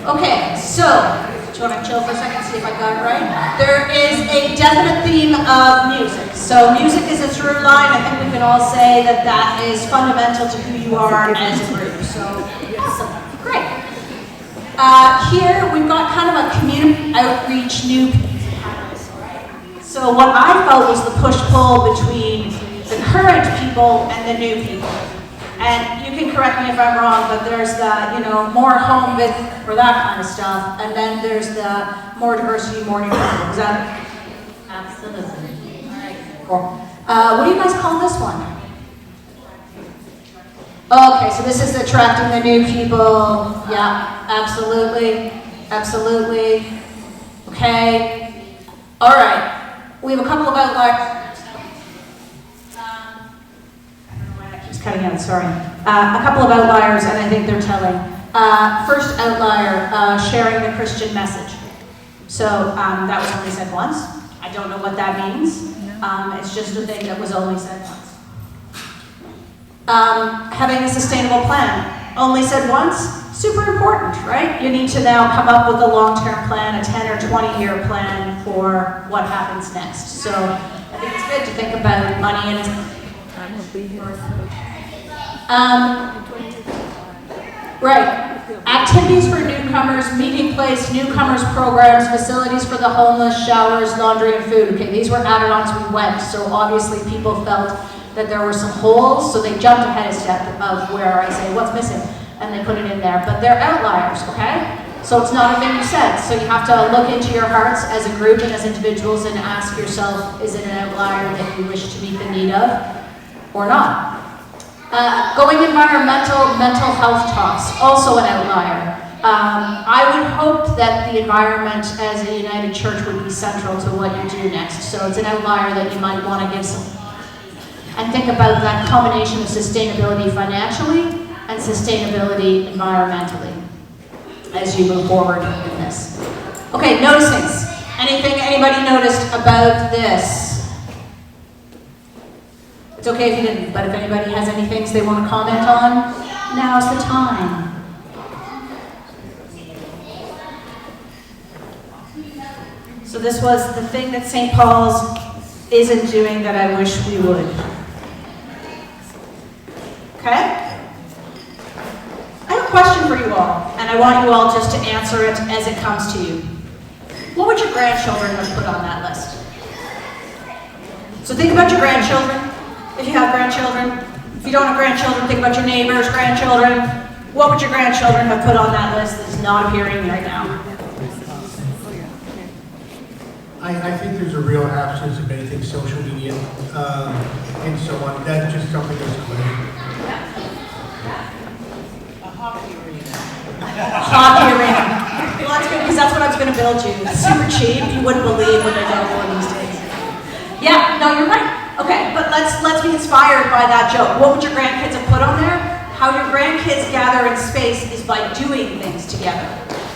B: Okay, so, do you want to chill for a second, see if I got it right? There is a definite theme of music. So music is a through line. I think we can all say that that is fundamental to who you are as a group. So, awesome, great. Here, we've got kind of a community outreach new. So what I felt was the push-pull between the current people and the new people. And you can correct me if I'm wrong, but there's the, more home with, or that kind of stuff. And then there's the more diversity, more new people. Is that? Absolutely. All right, cool. What do you guys call this one? Okay, so this is attracting the new people. Yeah, absolutely. Absolutely. Okay. All right. We have a couple of outliers. Cutting out, sorry. A couple of outliers, and I think they're telling. First outlier, sharing the Christian message. So that was only said once. I don't know what that means. It's just a thing that was only said once. Having a sustainable plan, only said once. Super important, right? You need to now come up with a long-term plan, a 10 or 20-year plan for what happens next. So I think it's good to think about money and right. Activities for newcomers, meeting place, newcomers programs, facilities for the homeless, showers, laundry, and food. Okay, these were added on as we went, so obviously people felt that there were some holes, so they jumped ahead a step of where I say, what's missing? And they put it in there, but they're outliers, okay? So it's not a thing you said, so you have to look into your hearts as a group and as individuals and ask yourself, is it an outlier that you wish to meet the need of? Or not. Going environmental, mental health talks, also an outlier. I would hope that the environment as a united church would be central to what you do next. So it's an outlier that you might want to give some. And think about that combination of sustainability financially and sustainability environmentally as you move forward in this. Okay, noticings. Anything anybody noticed about this? It's okay if you didn't, but if anybody has any things they want to comment on, now's the time. So this was the thing that St. Paul's isn't doing that I wish we would. Okay? I have a question for you all, and I want you all just to answer it as it comes to you. What would your grandchildren have put on that list? So think about your grandchildren. If you have grandchildren, if you don't have grandchildren, think about your neighbors, grandchildren. What would your grandchildren have put on that list that's not appearing right now?
D: I think there's a real absence of anything social media and so on. That's just something that's clear.
C: A hockey arena.
B: Hockey arena. Well, that's good because that's what I was going to build you. It's super cheap. You wouldn't believe what they build one these days. Yeah, no, you're right. Okay, but let's be inspired by that joke. What would your grandkids have put on there? How your grandkids gather in space is by doing things together.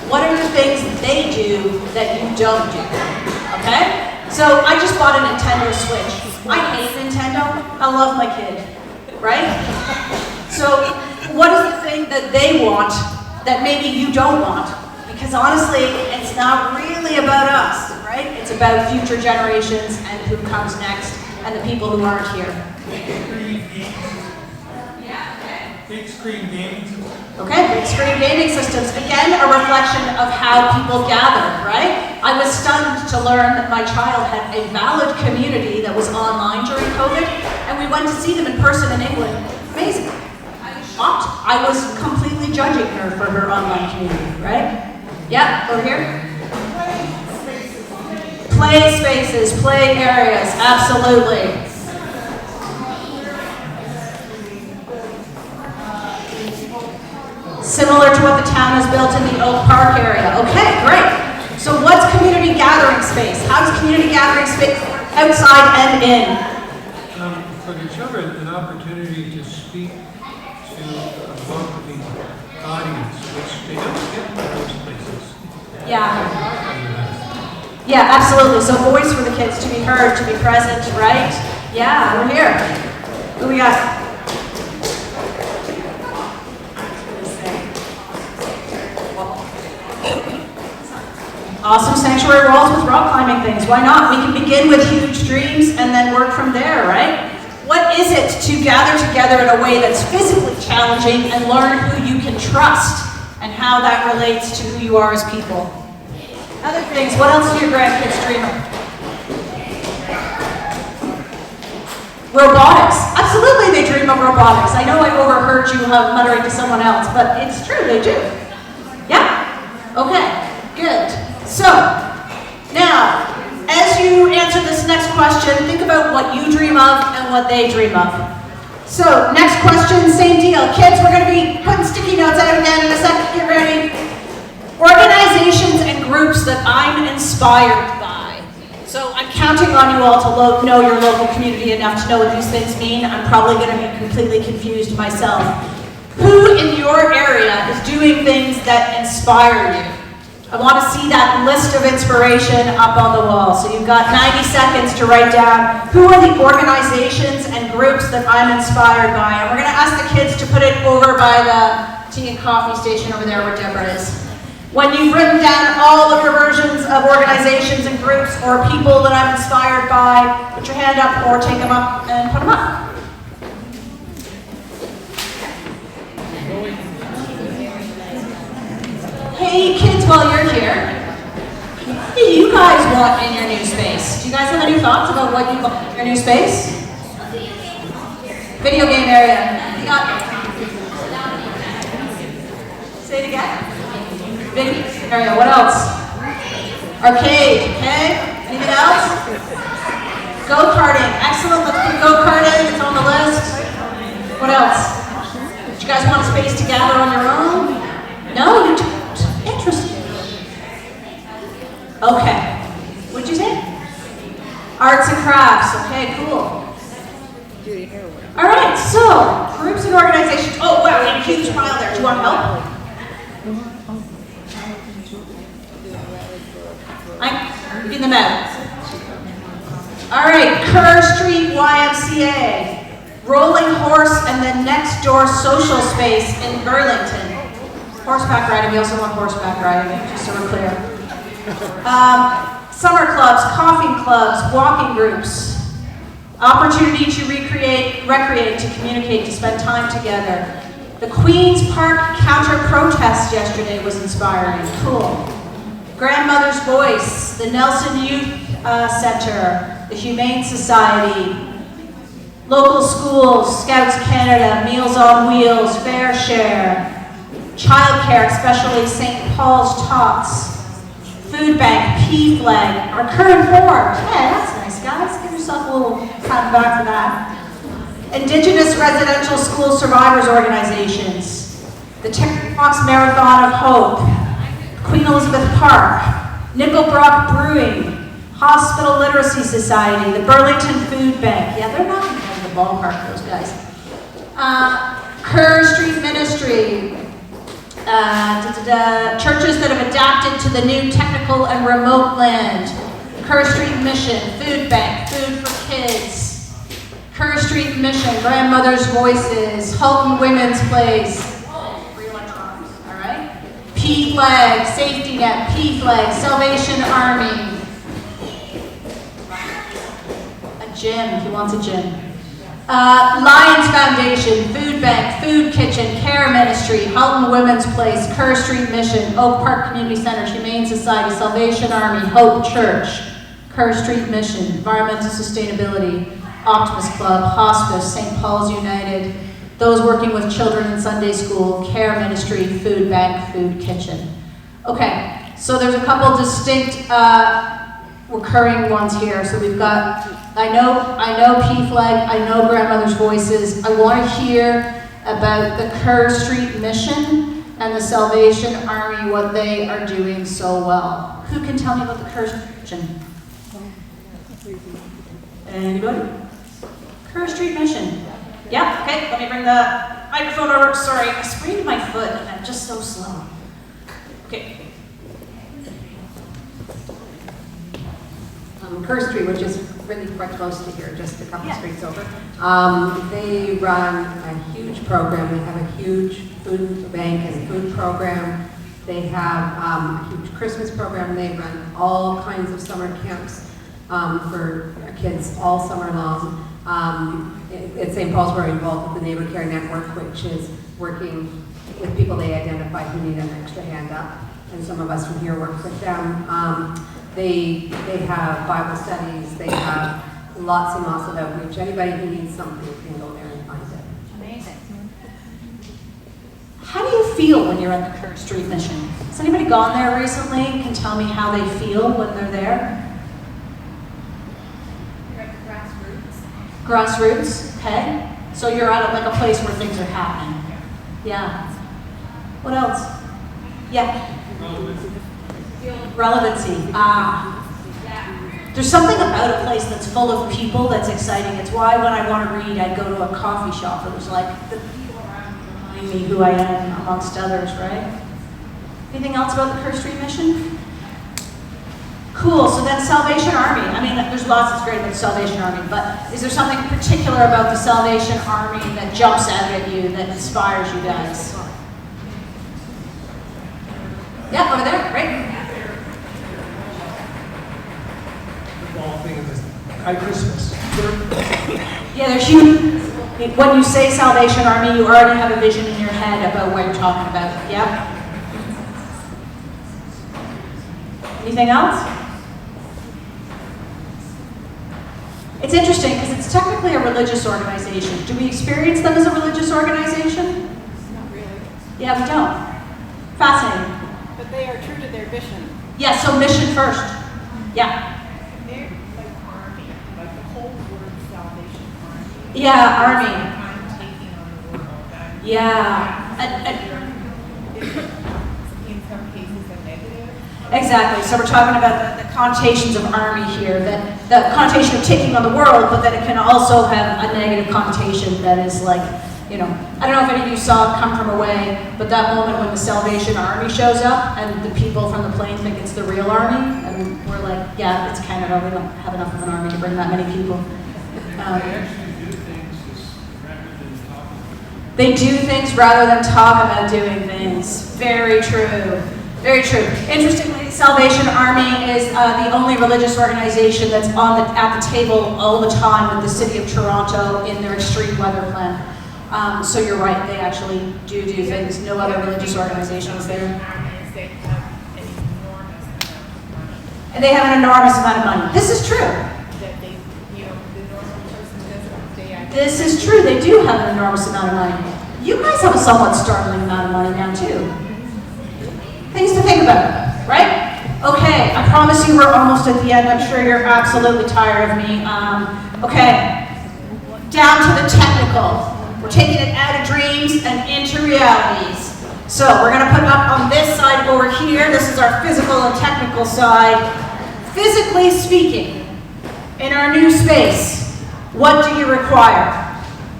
B: What are the things they do that you don't do? Okay? So I just bought a Nintendo Switch. I hate Nintendo. I love my kid. Right? So what is the thing that they want that maybe you don't want? Because honestly, it's not really about us, right? It's about future generations and who comes next and the people who aren't here.
E: Big screen gaming systems.
B: Okay, big screen gaming systems. Again, a reflection of how people gather, right? I was stunned to learn that my child had a valid community that was online during COVID, and we went to see them in person in England. Amazing. I was shocked. I was completely judging her for her online community, right? Yeah, over here. Play spaces, play areas, absolutely. Similar to what the town has built in the Oak Park area. Okay, great. So what's community gathering space? How does community gathering space outside and in?
E: For the children, an opportunity to speak to a welcoming audience, which they don't get in those places.
B: Yeah. Yeah, absolutely. So voice for the kids to be heard, to be present, right? Yeah, we're here. Who we got? Awesome sanctuary walls with rock climbing things. Why not? We can begin with huge dreams and then work from there, right? What is it to gather together in a way that's physically challenging and learn who you can trust and how that relates to who you are as people? Other things, what else do your grandkids dream of? Robotics. Absolutely they dream of robotics. I know I overheard you muttering to someone else, but it's true, they do. Yeah? Okay, good. So, now, as you answer this next question, think about what you dream of and what they dream of. So, next question, same deal. Kids, we're going to be putting sticky notes out again in a second. Get ready. Organizations and groups that I'm inspired by. So, I'm counting on you all to know your local community enough to know what these things mean. I'm probably going to be completely confused myself. Who in your area is doing things that inspire you? I want to see that list of inspiration up on the wall. So you've got 90 seconds to write down who are the organizations and groups that I'm inspired by. And we're going to ask the kids to put it over by the tea and coffee station over there where Deborah is. When you've written down all of your versions of organizations and groups or people that I'm inspired by, put your hand up or take them up and put them up. Hey kids, while you're here, what do you guys want in your new space? Do you guys have any thoughts about what you want in your new space? Video game area. You got Say it again. Video game area. What else? Arcade. Okay. Anything else? Go-karting. Excellent. Let's put go-karting. It's on the list. What else? Do you guys want a space to gather on your own? No, you don't. Interesting. Okay. What'd you say? Arts and crafts. Okay, cool. All right, so groups and organizations. Oh, wow, we have a huge pile there. Do you want help? I'm getting them out. All right, Kerr Street YMCA. Rolling Horse and the next door social space in Burlington. Horseback riding, we also want horseback riding, just so we're clear. Summer clubs, coffee clubs, walking groups. Opportunity to recreate, to communicate, to spend time together. The Queen's Park counter-protest yesterday was inspiring, cool. Grandmother's Voice, the Nelson Youth Center, the Humane Society, local schools, Scouts Canada, Meals on Wheels, Fair Share, childcare, especially St. Paul's Tots, Food Bank, P-Flag, our current board. Hey, that's nice, guys. Give yourself a little pat back for that. Indigenous Residential School Survivors Organizations, the Terry Fox Marathon of Hope, Queen Elizabeth Park, Nickelbrook Brewing, Hospital Literacy Society, the Burlington Food Bank. Yeah, they're not in the ballpark, those guys. Kerr Street Ministry, churches that have adapted to the new technical and remote land. Kerr Street Mission, Food Bank, Food for Kids. Kerr Street Mission, Grandmother's Voices, Halton Women's Place. Free electronics, all right? P-Flag, Safety Net, P-Flag, Salvation Army. A gym, he wants a gym. Lions Foundation, Food Bank, Food Kitchen, Care Ministry, Halton Women's Place, Kerr Street Mission, Oak Park Community Center, Humane Society, Salvation Army, Hope Church, Kerr Street Mission, Environmental Sustainability, Optimus Club, Hospice, St. Paul's United, those working with children in Sunday school, Care Ministry, Food Bank, Food Kitchen. Okay, so there's a couple distinct recurring ones here. So we've got, I know PFLAG, I know Grandmother's Voices. I want to hear about the Kerr Street Mission and the Salvation Army, what they are doing so well. Who can tell me about the Kerr Street Mission? Anybody? Kerr Street Mission. Yeah, okay, let me bring the microphone over. Sorry, I sprained my foot and I'm just so slow. Okay.
F: Kerr Street, which is really quite close to here, just a couple streets over. They run a huge program. They have a huge food bank and food program. They have a huge Christmas program. They run all kinds of summer camps for kids all summer long. At St. Paul's, we're involved with the Neighbor Care Network, which is working with people they identify who need an extra hand up. And some of us from here work with them. They have Bible studies, they have lots and lots of outreach. Anybody who needs something can go there and find it.
B: Amazing. How do you feel when you're at the Kerr Street Mission? Has anybody gone there recently? Can tell me how they feel when they're there?
G: You're at the grassroots.
B: Grassroots, okay. So you're at like a place where things are happening. Yeah. What else? Yeah. Relevancy. There's something about a place that's full of people that's exciting. It's why when I want to read, I go to a coffee shop where there's like the people around me remind me who I am amongst others, right? Anything else about the Kerr Street Mission? Cool, so then Salvation Army. I mean, there's lots that's great about the Salvation Army, but is there something particular about the Salvation Army that jumps out at you, that inspires you guys? Yeah, over there, right?
E: Thing of this high Christmas.
B: Yeah, they're huge. When you say Salvation Army, you already have a vision in your head about what you're talking about. Yep. Anything else? It's interesting because it's technically a religious organization. Do we experience them as a religious organization?
G: Not really.
B: Yeah, we don't. Fascinating.
G: But they are true to their mission.
B: Yeah, so mission first. Yeah.
G: They're like army, like the whole word salvation army.
B: Yeah, army.
G: I'm taking on the world.
B: Yeah.
G: In some cases a negative.
B: Exactly. So we're talking about the connotations of army here, that the connotation of taking on the world, but that it can also have a negative connotation that is like, you know, I don't know if any of you saw Come From Away, but that moment when the Salvation Army shows up and the people from the plane think it's the real army, and we're like, yeah, it's Canada, we don't have enough of an army to bring that many people.
E: They actually do things rather than talk about it.
B: They do things rather than talk about doing things. Very true. Very true. Interestingly, Salvation Army is the only religious organization that's at the table all the time with the City of Toronto in their extreme weather plan. So you're right, they actually do things. No other religious organizations there.
G: They have an enormous amount of money
B: And they have an enormous amount of money. This is true.
G: that they, you know, the normal person doesn't.
B: This is true. They do have an enormous amount of money. You guys have a somewhat startling amount of money now, too. Things to think about, right? Okay, I promise you we're almost at the end. I'm sure you're absolutely tired of me. Okay, down to the technical. We're taking it out of dreams and into realities. So we're going to put up on this side over here. This is our physical and technical side. Physically speaking, in our new space, what do you require?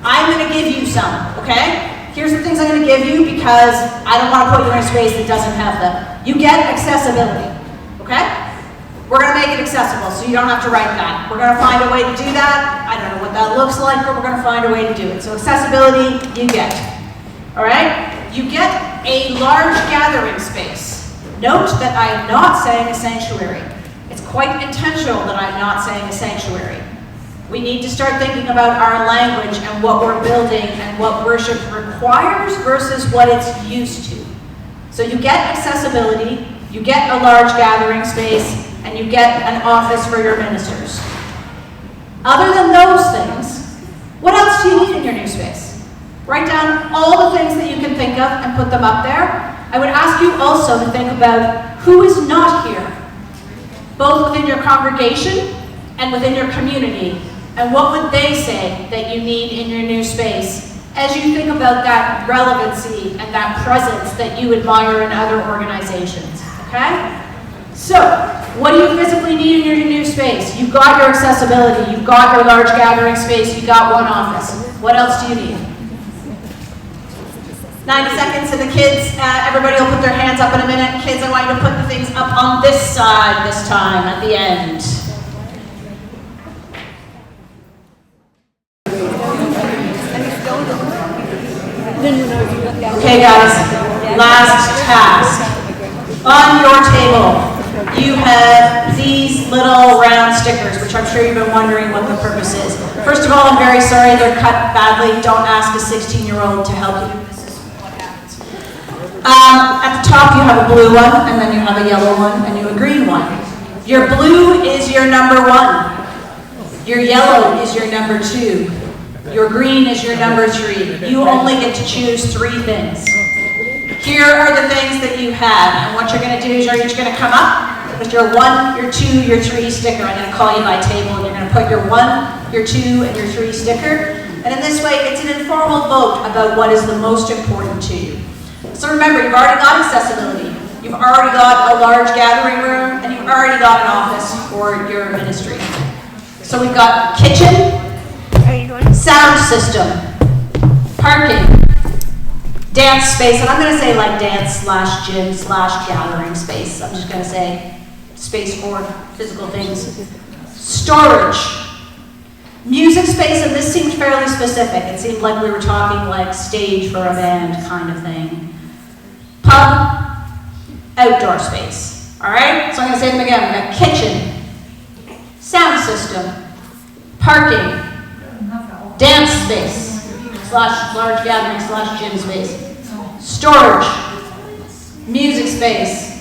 B: I'm going to give you some, okay? Here's the things I'm going to give you because I don't want to put you in a space that doesn't have them. You get accessibility, okay? We're going to make it accessible so you don't have to write that. We're going to find a way to do that. I don't know what that looks like, but we're going to find a way to do it. So accessibility, you get. All right? You get a large gathering space. Note that I am not saying a sanctuary. It's quite intentional that I'm not saying a sanctuary. We need to start thinking about our language and what we're building and what worship requires versus what it's used to. So you get accessibility, you get a large gathering space, and you get an office for your ministers. Other than those things, what else do you need in your new space? Write down all the things that you can think of and put them up there. I would ask you also to think about who is not here, both within your congregation and within your community, and what would they say that you need in your new space as you think about that relevancy and that presence that you admire in other organizations, okay? So, what do you physically need in your new space? You've got your accessibility, you've got your large gathering space, you've got one office. What else do you need? 90 seconds to the kids. Everybody will put their hands up in a minute. Kids, I want you to put the things up on this side this time at the end. Okay guys, last task. On your table, you have these little round stickers, which I'm sure you've been wondering what the purpose is. First of all, I'm very sorry they're cut badly. Don't ask a 16-year-old to help you. This is what happens. At the top, you have a blue one, and then you have a yellow one, and you have a green one. Your blue is your number 1. Your yellow is your number 2. Your green is your number 3. You only get to choose 3 things. Here are the things that you have, and what you're going to do is you're each going to come up with your 1, your 2, your 3 sticker. I'm going to call you by table, and you're going to put your 1, your 2, and your 3 sticker. And in this way, it's an informal vote about what is the most important to you. So remember, you've already got accessibility. You've already got a large gathering room, and you've already got an office for your ministry. So we've got kitchen, sound system, parking, dance space, and I'm going to say like dance/gym/gathering space. I'm just going to say space for physical things. Storage. Music space, and this seemed fairly specific. It seemed like we were talking like stage for a band kind of thing. Pub, outdoor space. All right? So I'm going to say them again. We've got kitchen, sound system, parking, dance space, /large gathering /gym space, storage, music space,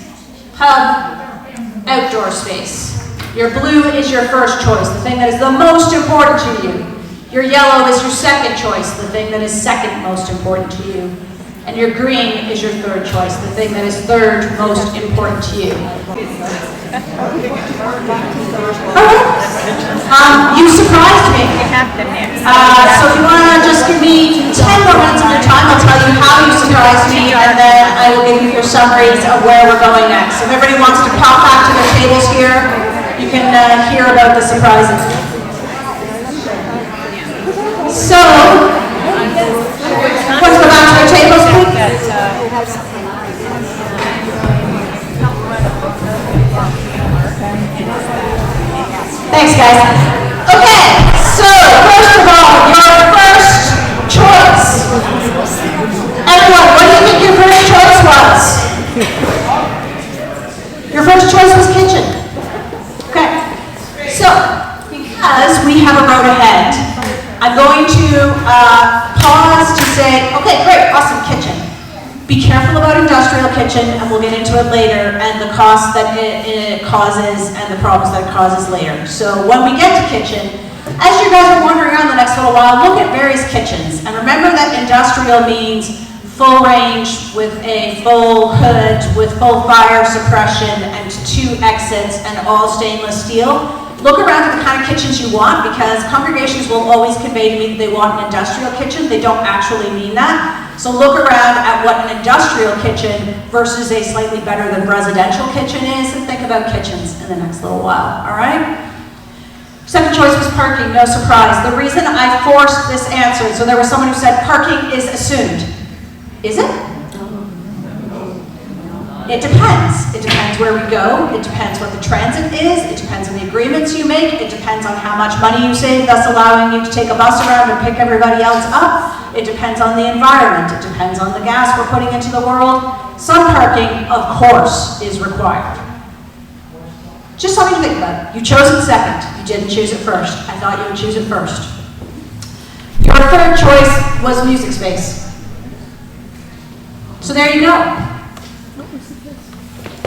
B: pub, outdoor space. Your blue is your first choice, the thing that is the most important to you. Your yellow is your second choice, the thing that is second most important to you. And your green is your third choice, the thing that is third most important to you. You surprised me. So if you want to just give me 10 more minutes of your time, I'll tell you how you surprised me, and then I will give you your summaries of where we're going next. If everybody wants to pop back to their tables here, you can hear about the surprises. So, let's go back to their tables, please. Thanks, guys. Okay, so first of all, your first choice. Everyone, what do you think your first choice was? Your first choice was kitchen. Okay, so because we have a road ahead, I'm going to pause to say, okay, great, awesome, kitchen. Be careful about industrial kitchen, and we'll get into it later, and the costs that it causes and the problems that it causes later. So when we get to kitchen, as you guys are wandering around the next little while, look at various kitchens. And remember that industrial means full range with a full hood, with full fire suppression and 2 exits and all stainless steel. Look around at the kind of kitchens you want, because congregations will always convey to me that they want an industrial kitchen. They don't actually mean that. So look around at what an industrial kitchen versus a slightly better than residential kitchen is, and think about kitchens in the next little while, all right? Second choice was parking, no surprise. The reason I forced this answer, so there was someone who said parking is assumed. Is it? It depends. It depends where we go. It depends what the transit is. It depends on the agreements you make. It depends on how much money you save, thus allowing you to take a bus around and pick everybody else up. It depends on the environment. It depends on the gas we're putting into the world. Some parking, of course, is required. Just something to think about. You chose it second. You didn't choose it first. I thought you would choose it first. Your third choice was music space. So there you go.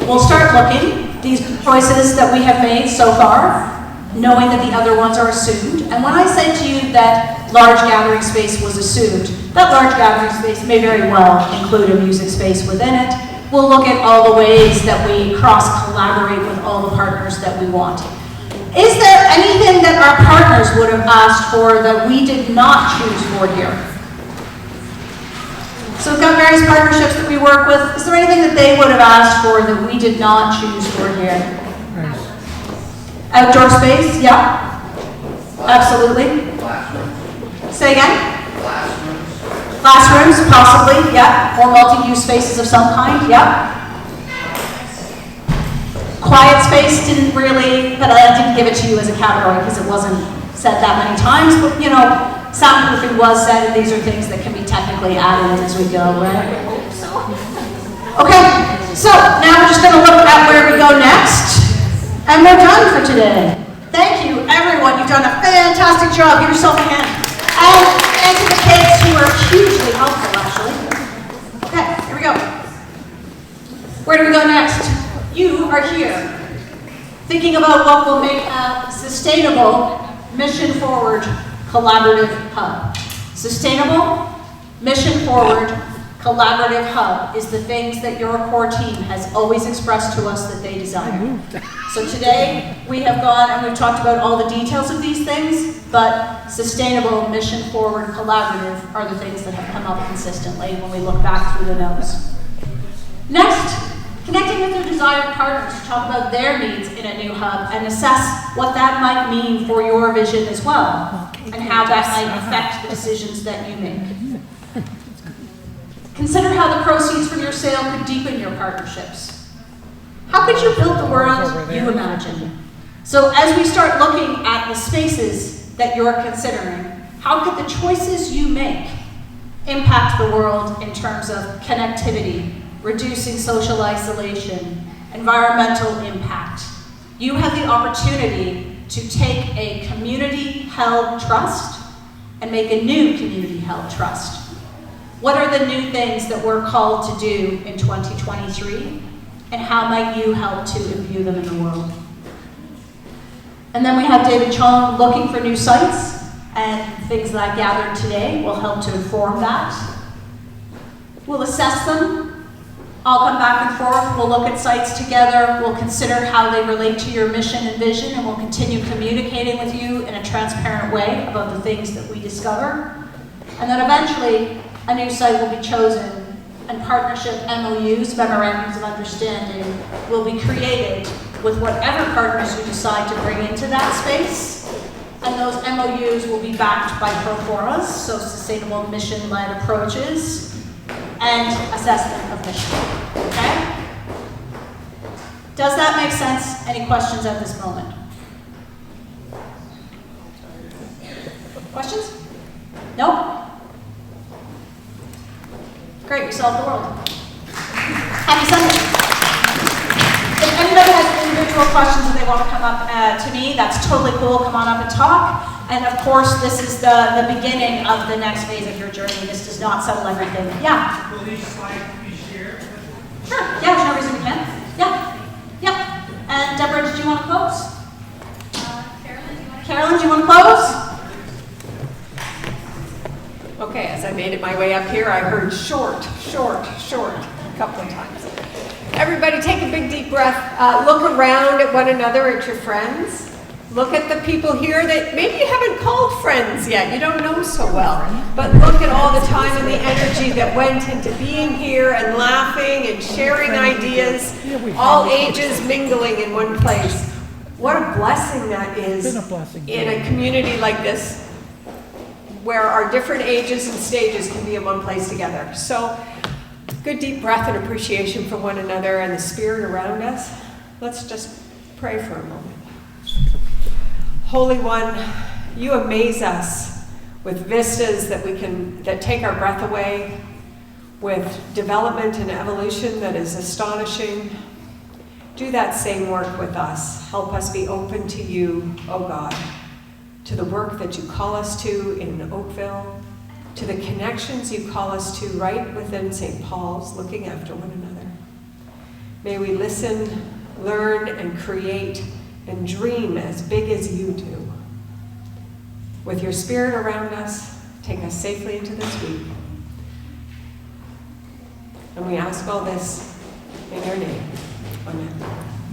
B: We'll start looking. These choices that we have made so far, knowing that the other ones are assumed. And when I said to you that large gathering space was assumed, that large gathering space may very well include a music space within it. We'll look at all the ways that we cross-collaborate with all the partners that we want. Is there anything that our partners would have asked for that we did not choose for here? So we've got various partnerships that we work with. Is there anything that they would have asked for that we did not choose for here? Outdoor space, yeah. Absolutely. Say again? Classrooms, possibly, yeah. Or multi-use spaces of some kind, yeah. Quiet space didn't really, but I didn't give it to you as a category because it wasn't said that many times, but you know, soundproofing was said, and these are things that can be technically added in as we go, right? Okay, so now we're just gonna look at where we go next, and we're done for today. Thank you, everyone. You've done a fantastic job. Give yourself a hand. And to the kids who were hugely helpful, actually. Okay, here we go. Where do we go next? You are here, thinking about what will make a sustainable, mission-forward, collaborative hub. Sustainable, mission-forward, collaborative hub is the things that your core team has always expressed to us that they desire. So today, we have gone and we've talked about all the details of these things, but sustainable, mission-forward, collaborative are the things that have come up consistently when we look back through the notes. Next, connecting with your desired partners to talk about their needs in a new hub and assess what that might mean for your vision as well, and how that might affect the decisions that you make. Consider how the proceeds from your sale could deepen your partnerships. How could you build the world you imagine? So as we start looking at the spaces that you're considering, how could the choices you make impact the world in terms of connectivity, reducing social isolation, environmental impact? You have the opportunity to take a community-held trust and make a new community-held trust. What are the new things that we're called to do in 2023, and how might you help to imbue them in the world? And then we have David Chong looking for new sites, and things that I gathered today will help to inform that. We'll assess them. I'll come back and forth. We'll look at sites together. We'll consider how they relate to your mission and vision, and we'll continue communicating with you in a transparent way about the things that we discover. And then eventually, a new site will be chosen, and partnership MOUs, memorandums of understanding, will be created with whatever partners you decide to bring into that space. And those MOUs will be backed by pro formas, so sustainable mission-led approaches, and assessment of mission, okay? Does that make sense? Any questions at this moment? Questions? No? Great, we solved the world. Happy Sunday. If anybody has individual questions and they want to come up to me, that's totally cool. Come on up and talk. And of course, this is the beginning of the next phase of your journey. This does not settle everything. Yeah?
E: Will these slides be shared?
B: Sure. Yeah, there's no reason we can't. Yeah. Yeah. And Deborah, did you want to close? Carolyn, do you want to close?
F: Okay, as I made it my way up here, I heard short, a couple of times. Everybody take a big deep breath. Look around at one another, at your friends. Look at the people here that maybe you haven't called friends yet, you don't know so well. But look at all the time and the energy that went into being here and laughing and sharing ideas, all ages mingling in one place. What a blessing that is in a community like this, where our different ages and stages can be in one place together. So, good deep breath and appreciation for one another and the spirit around us. Let's just pray for a moment. Holy One, you amaze us with vistas that take our breath away, with development and evolution that is astonishing.
H: do that same work with us. Help us be open to you, oh God, to the work that you call us to in Oakville, to the connections you call us to right within St. Paul's, looking after one another. May we listen, learn, and create and dream as big as you do. With your Spirit around us, take us safely into this week. And we ask all this in your name. Amen.